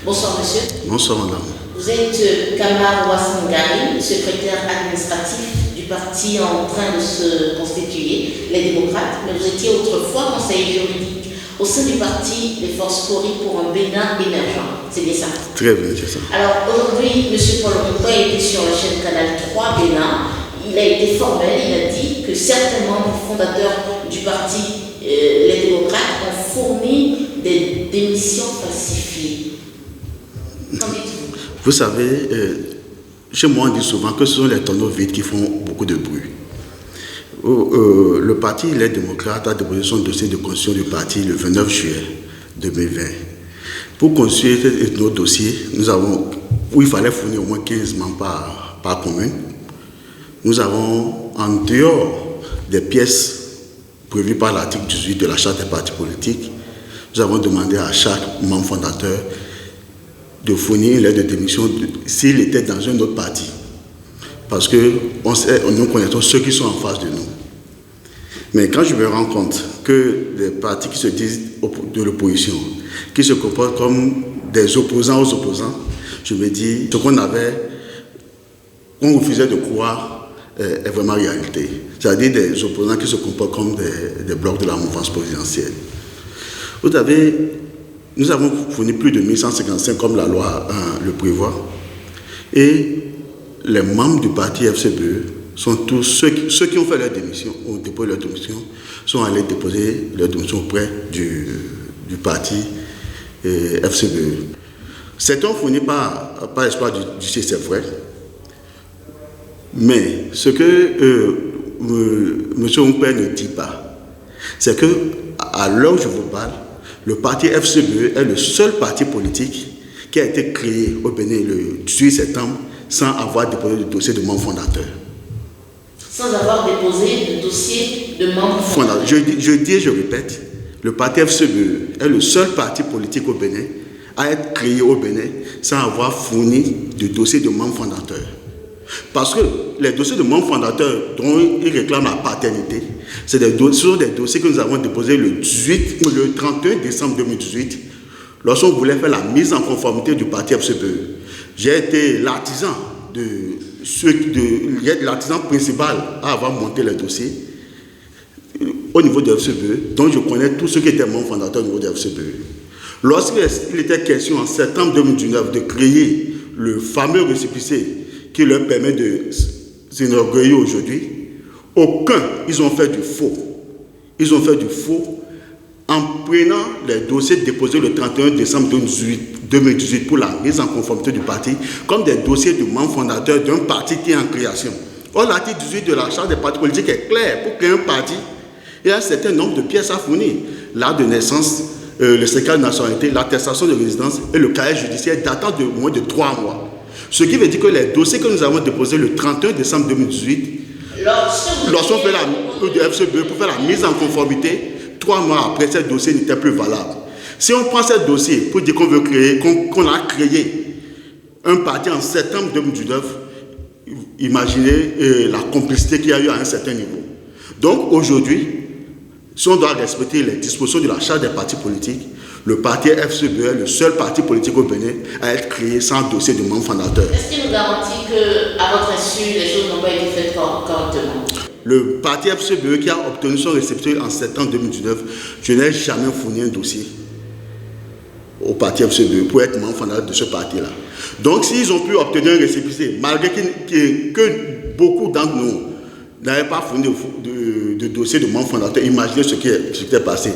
Bonsoir monsieur. Bonsoir madame. Vous êtes Kamar Ouassangari, secrétaire administratif du parti en train de se constituer, les démocrates, mais vous étiez autrefois conseiller juridique au sein du parti Les Forces Cori pour un Bénin émergent. C'est bien ça? Très bien, c'est ça. Alors aujourd'hui, M. Paul Rumpa était sur la chaîne Canal 3 Bénin. Il a été formel, il a dit que certains membres fondateurs du parti Les démocrates ont fourni des démissions falsifiées. Qu'en dites-vous? Vous savez, chez moi on dit souvent que ce sont les tonneaux vides qui font beaucoup de bruit. Le parti Les démocrates a déposé son dossier de constitution du parti le 29 juillet 2020. Pour construire notre dossier, où il fallait fournir au moins 15 membres par commune, nous avons, en dehors des pièces prévues par l'article 18 de la Charte des partis politiques, nous avons demandé à chaque membre fondateur de fournir une lettre de démission s'il était dans un autre parti. Parce que nous connaissons ceux qui sont en face de nous. Mais quand je me rends compte que les partis qui se disent de l'opposition, qui se comportent comme des opposants aux opposants, je me dis, ce qu'on refusait de croire est vraiment réalité. C'est-à-dire des opposants qui se comportent comme des blocs de la mouvance présidentielle. Vous savez, nous avons fourni plus de 1155 comme la loi le prévoit. Et les membres du parti FCBE sont tous ceux qui ont fait leur démission, ont déposé leur démission, sont allés déposer leur démission auprès du parti FCBE. Certains ont fourni par espoir du C, c'est vrai. Mais ce que M. Humpert ne dit pas, c'est qu'à l'heure où je vous parle, le parti FCBE est le seul parti politique qui a été créé au Bénin le 18 septembre sans avoir déposé de dossier de membre fondateur. Sans avoir déposé de dossier de membre fondateur. Je dis et je répète, le parti FCBE est le seul parti politique au Bénin à être créé au Bénin sans avoir fourni de dossier de membre fondateur. Parce que les dossiers de membres fondateurs dont ils réclament la paternité, ce sont des dossiers que nous avons déposés le 31 décembre 2018, lorsqu'on voulait faire la mise en conformité du parti FCBE. J'ai été l'artisan principal à avoir monté les dossiers au niveau de FCBE, donc je connais tous ceux qui étaient membres fondateurs au niveau de FCBE. Lorsqu'il était question en septembre 2019 de créer le fameux récépissé qui leur permet de s'enorgueillir aujourd'hui, ils ont fait du faux. Ils ont fait du faux en prenant les dossiers déposés le 31 décembre 2018 pour la mise en conformité du parti comme des dossiers de membres fondateurs d'un parti qui est en création. Or, l'article 18 de la Charte des partis politiques est clair. Pour créer un parti, il y a un certain nombre de pièces à fournir. L'acte de naissance, le certificat de nationalité, l'attestation de résidence et le cahier judiciaire datant de moins de 3 mois. Ce qui veut dire que les dossiers que nous avons déposés le 31 décembre 2018, lorsqu'on fait le FCBE pour faire la mise en conformité, 3 mois après, ces dossiers n'étaient plus valables. Si on prend ces dossiers pour dire qu'on veut créer, qu'on a créé un parti en septembre 2019, imaginez la complicité qu'il y a eu à un certain niveau. Donc aujourd'hui, si on doit respecter les dispositions de la Charte des partis politiques, le parti FCBE est le seul parti politique au Bénin à être créé sans dossier de membre fondateur. Est-ce qu'il nous garantit qu'à votre insu, les choses n'ont pas été faites correctement? Le parti FCBE qui a obtenu son récépissé en septembre 2019, je n'ai jamais fourni un dossier au parti FCBE pour être membre fondateur de ce parti-là. Donc s'ils ont pu obtenir un récépissé, malgré que beaucoup d'entre nous n'avaient pas fourni de dossier de membre fondateur, imaginez ce qui est passé.